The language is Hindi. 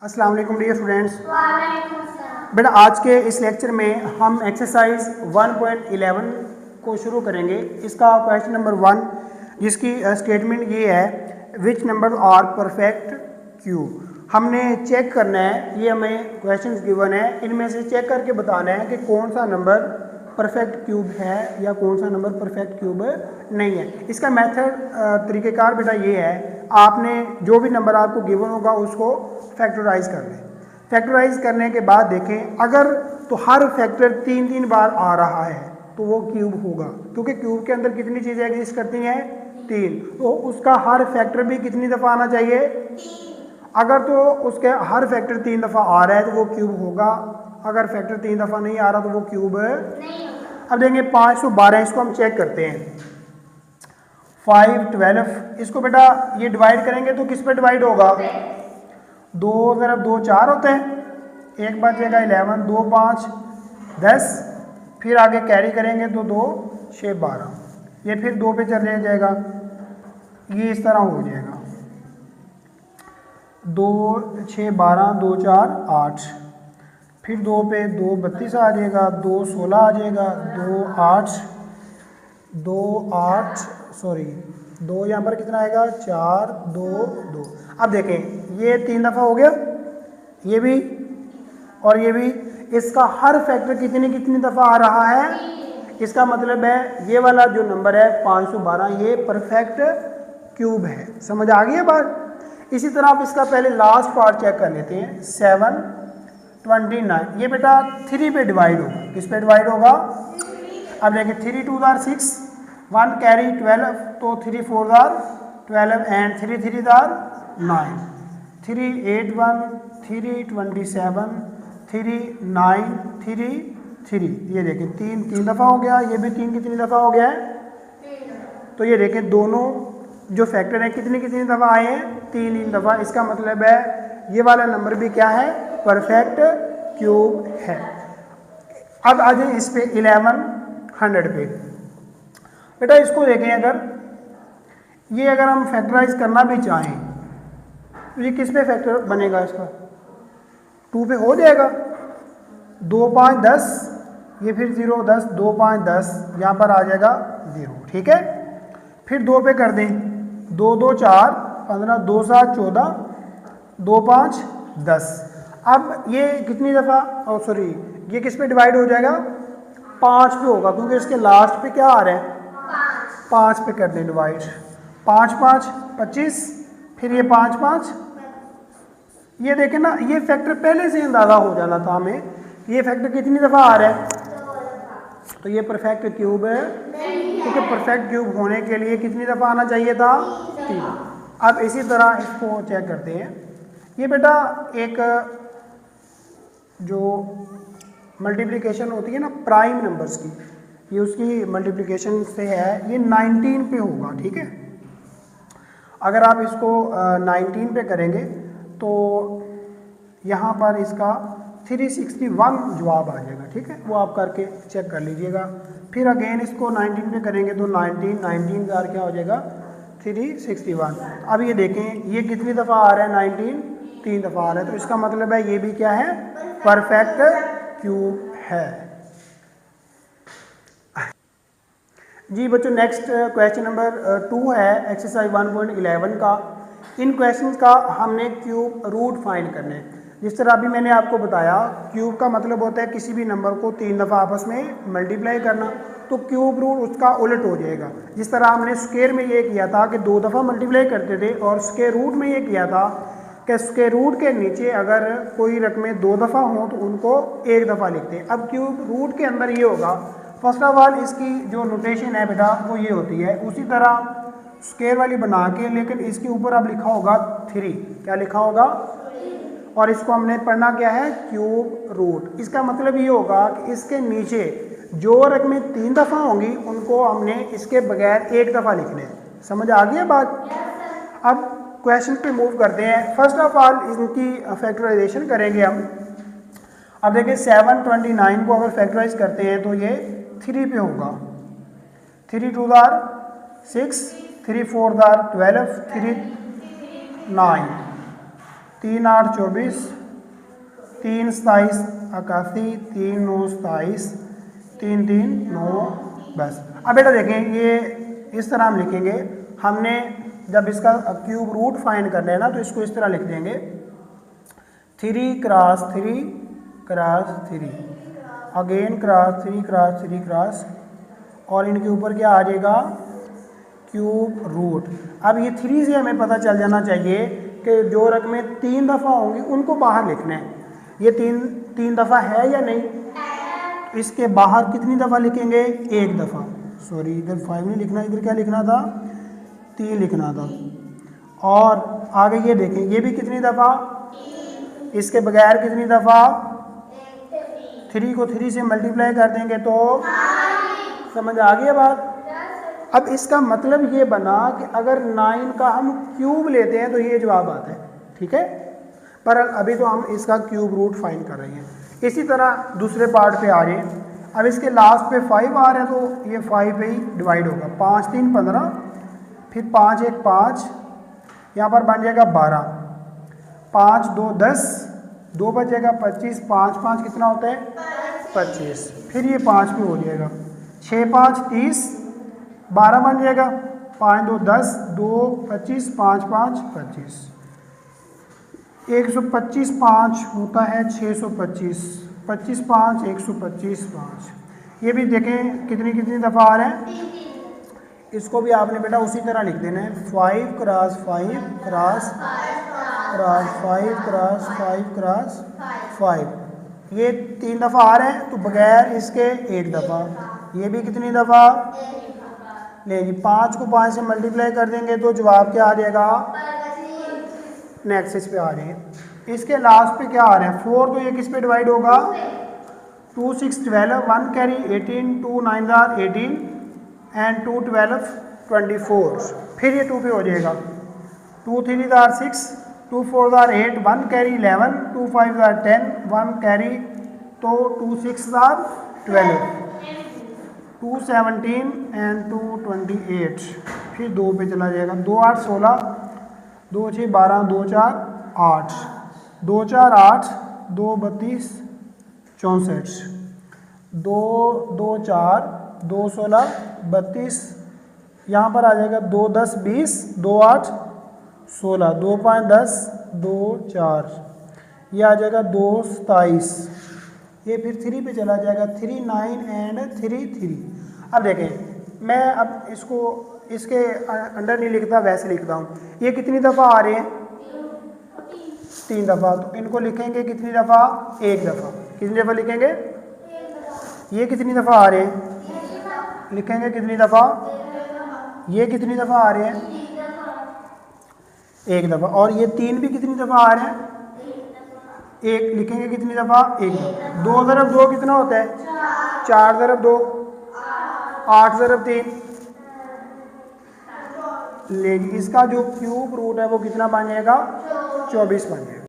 अस्सलाम वालेकुम डियर स्टूडेंट्स। बेटा आज के इस लेक्चर में हम एक्सरसाइज 1.11 को शुरू करेंगे। इसका क्वेश्चन नंबर 1 जिसकी स्टेटमेंट ये है, which number are perfect cube. हमने चेक करना है, ये हमें क्वेश्चंस गिवन है, इनमें से चेक करके बताना है कि कौन सा नंबर परफेक्ट क्यूब है या कौन सा नंबर परफेक्ट क्यूब नहीं है। इसका मेथड तरीक़ेकार बेटा ये है, आपने जो भी नंबर आपको गिवन होगा उसको फैक्टराइज कर लें। फैक्टराइज करने के बाद देखें, अगर तो हर फैक्टर 3 बार आ रहा है तो वो क्यूब होगा, क्योंकि क्यूब के अंदर कितनी चीज़ें एग्जिस्ट करती हैं, 3। तो उसका हर फैक्टर भी कितनी दफ़ा आना चाहिए, 3। अगर तो उसके हर फैक्टर 3 दफ़ा आ रहा है तो वो क्यूब होगा, अगर फैक्टर 3 दफ़ा नहीं आ रहा तो वो क्यूब नहीं। अब देंगे 512, इसको हम चेक करते हैं। 5, 12, इसको बेटा ये डिवाइड करेंगे तो किस पे डिवाइड होगा, 2 ज़रब 2 4 होते हैं, एक बचेगा 11, 2 5 10, फिर आगे कैरी करेंगे तो 2 6 12, ये फिर 2 पे चले जाएगा, ये इस तरह हो जाएगा, 2 6 12 2 4 8, फिर 2 पे 2 32 आ जाएगा, 2 16 आ जाएगा, 2 8 2 8 सॉरी 2 यहाँ पर कितना आएगा, 4 2 2। अब देखें ये 3 दफ़ा हो गया, ये भी और ये भी। इसका हर फैक्टर कितनी दफ़ा आ रहा है, इसका मतलब है ये वाला जो नंबर है 512 ये परफेक्ट क्यूब है। समझ आ गई है बात। इसी तरह आप इसका पहले लास्ट पार्ट चेक कर लेते हैं। 7 29, ये बेटा 3 पे डिवाइड होगा, किस पे डिवाइड होगा, अब देखिए 3 2 6, 1 कैरी 12, तो 3 4 12 एंड 3 3 9, 3 8 1 3 27 3 9 3 3, ये देखें 3 दफ़ा हो गया, ये भी 3 कितनी दफ़ा हो गया है, तो ये देखें दोनों जो फैक्टर हैं कितनी दफ़ा आए हैं, 3 दफ़ा। इसका मतलब है ये वाला नंबर भी क्या है, परफेक्ट क्यूब है। अब आ जाए इस पे 1100 पे। बेटा इसको देखें, अगर हम फैक्टराइज करना भी चाहें तो ये किस पे फैक्टर बनेगा, इसका 2 पे हो जाएगा, 2 5 10, ये फिर 0 10, 2 5 10, यहाँ पर आ जाएगा 0, ठीक है। फिर 2 पे कर दें, 2 2 4 15, 2 7 14, 2 5 10। अब ये कितनी दफ़ा, सॉरी ये किस पे डिवाइड हो जाएगा, 5 पे होगा, क्योंकि इसके लास्ट पे क्या आ रहा है, 5 पे कर दें डिवाइड, 5 5 25, फिर ये 5 5, ये देखें ना, ये फैक्टर पहले से अंदाज़ा हो जाना था हमें, ये फैक्टर कितनी दफ़ा आ रहा है, तो ये परफेक्ट क्यूब है, क्योंकि परफेक्ट क्यूब होने के लिए कितनी दफ़ा आना चाहिए था, 3। अब इसी तरह इसको चेक करते हैं। ये बेटा एक जो मल्टीप्लिकेशन होती है ना प्राइम नंबर्स की, ये उसकी मल्टीप्लिकेशन से है, ये 19 पे होगा, ठीक है। अगर आप इसको 19 पे करेंगे तो यहाँ पर इसका 361 जवाब आ जाएगा, ठीक है, वो आप करके चेक कर लीजिएगा। फिर अगेन इसको 19 पे करेंगे तो 19 का क्या हो जाएगा, 361। अब ये देखें ये कितनी दफ़ा आ रहा है, 19 3 दफ़ा आ रहा है, तो इसका मतलब है ये भी क्या है, परफेक्ट क्यूब है। जी बच्चों, नेक्स्ट क्वेश्चन नंबर 2 है एक्सरसाइज 1.11 का। इन क्वेश्चंस का हमने क्यूब रूट फाइंड करना है। जिस तरह अभी मैंने आपको बताया, क्यूब का मतलब होता है किसी भी नंबर को 3 दफ़ा आपस में मल्टीप्लाई करना, तो क्यूब रूट उसका उलट हो जाएगा। जिस तरह हमने स्क्वायर में ये किया था कि 2 दफ़ा मल्टीप्लाई करते थे, और स्क्वायर रूट में ये किया था कि स्क्वायर रूट के नीचे अगर कोई रकमें 2 दफ़ा हों तो उनको 1 दफ़ा लिखते हैं। अब क्यूब रूट के अंदर ये होगा, फर्स्ट ऑफ ऑल इसकी जो नोटेशन है बेटा वो ये होती है, उसी तरह स्क्वायर वाली बना के, लेकिन इसके ऊपर अब लिखा होगा 3, क्या लिखा होगा, और इसको हमने पढ़ना क्या है, क्यूब रूट। इसका मतलब ये होगा कि इसके नीचे जो रकमें 3 दफ़ा होंगी उनको हमने इसके बगैर 1 दफ़ा लिखने हैं। समझ आ गई है बात। अब क्वेश्चन पे मूव करते हैं। फर्स्ट ऑफ ऑल इनकी फैक्टराइजेशन करेंगे हम। अब देखिए 729 को अगर फैक्टराइज करते हैं तो ये 3 पे होगा, 3 2 6, 3 4 12, 3 9, 3 8 24, 3 27 81, 3 9 27, 3 3 9 बस। अब बेटा देखें, ये इस तरह हम लिखेंगे। हमने जब इसका क्यूब रूट फाइंड करना है ना, तो इसको इस तरह लिख देंगे 3 cross 3 cross 3, again cross 3 cross 3 cross, और इनके ऊपर क्या आ जाएगा, क्यूब रूट। अब ये 3 से हमें पता चल जाना चाहिए कि जो रकमें 3 दफ़ा होंगी उनको बाहर लिखना है। ये 3 दफ़ा है या नहीं, इसके बाहर कितनी दफ़ा लिखेंगे, 1 दफ़ा। सॉरी, इधर 5 नहीं लिखना, इधर क्या लिखना था, 3 लिखना था। और आगे ये देखें, ये भी कितनी दफ़ा, इसके बगैर कितनी दफ़ा, 3 को 3 से मल्टीप्लाई कर देंगे तो समझ आ गई बात। अब इसका मतलब ये बना कि अगर 9 का हम क्यूब लेते हैं तो ये जवाब आता है, ठीक है। पर अभी तो हम इसका क्यूब रूट फाइंड कर रहे हैं। इसी तरह दूसरे पार्ट पे आ रहे हैं। अब इसके लास्ट पे 5 आ रहे हैं तो ये 5 पे ही डिवाइड होगा। 5 3 15, फिर 5 1 5, यहाँ पर बन जाएगा 12, 5 2 10, 2 बचेगा 25, 5 5 कितना होता है 25, फिर ये 5 पे हो जाएगा, 6 5 30, 12 बन जाएगा, 5 2 10, 2 25, 5 5 25, 125 5 होता है 625, 25 5 125 5। ये भी देखें कितनी कितनी दफ़ा आ रहा है। इसको भी आपने बेटा उसी तरह लिख देना है, 5 cross 5 cross cross 5 cross 5 cross 5। ये 3 दफ़ा आ रहे हैं तो बगैर इसके 1 दफ़ा। ये भी कितनी दफ़ा, ले जी 5 को 5 से मल्टीप्लाई कर देंगे तो जवाब क्या आ जाएगा, नेक्स्ट इस पे आ रहे हैं। इसके लास्ट पे क्या आ रहा है 4, तो ये किस पे डिवाइड होगा, 2 6 12, 1 कैरी 18, 2 9 18 एंड 2 12 24, फिर ये 2 पे हो जाएगा, 2 3 6, 2 4 8, 1 कैरी 11, 2 5 10, 1 कैरी, तो 2 6 12, 2 17 एंड 2 28, फिर 2 पे चला जाएगा, 2 8 16, 2 6 12, 2 4 8, 2 4 8, 2 32 64, 2 2 4, 2 16 32, यहाँ पर आ जाएगा 2 10 20, 2 8 16, 2 5 10, 2 4, ये आ जाएगा 2 27, ये फिर 3 पे चला जाएगा, 3 9 एंड 3 3। अब देखें, मैं अब इसको इसके अंडर नहीं लिखता, वैसे लिखता हूँ। ये कितनी दफ़ा आ रहे हैं, 3 दफ़ा, तो इनको लिखेंगे कितनी दफ़ा, 1 दफ़ा। कितनी दफ़ा लिखेंगे, ये कितनी दफ़ा आ रहे हैं, लिखेंगे कितनी दफ़ा, ये कितनी दफ़ा आ रहे हैं, 1 दफ़ा। और ये 3 भी कितनी दफ़ा आ रहे हैं, 1, लिखेंगे कितनी दफ़ा, 1 दफ़ा। 2 ज़रब 2 कितना होता है, 4 ज़रब 2, 8 ज़रब 3, लेकिन इसका जो क्यूब रूट है वो कितना बन जाएगा, 24 बन जाएगा।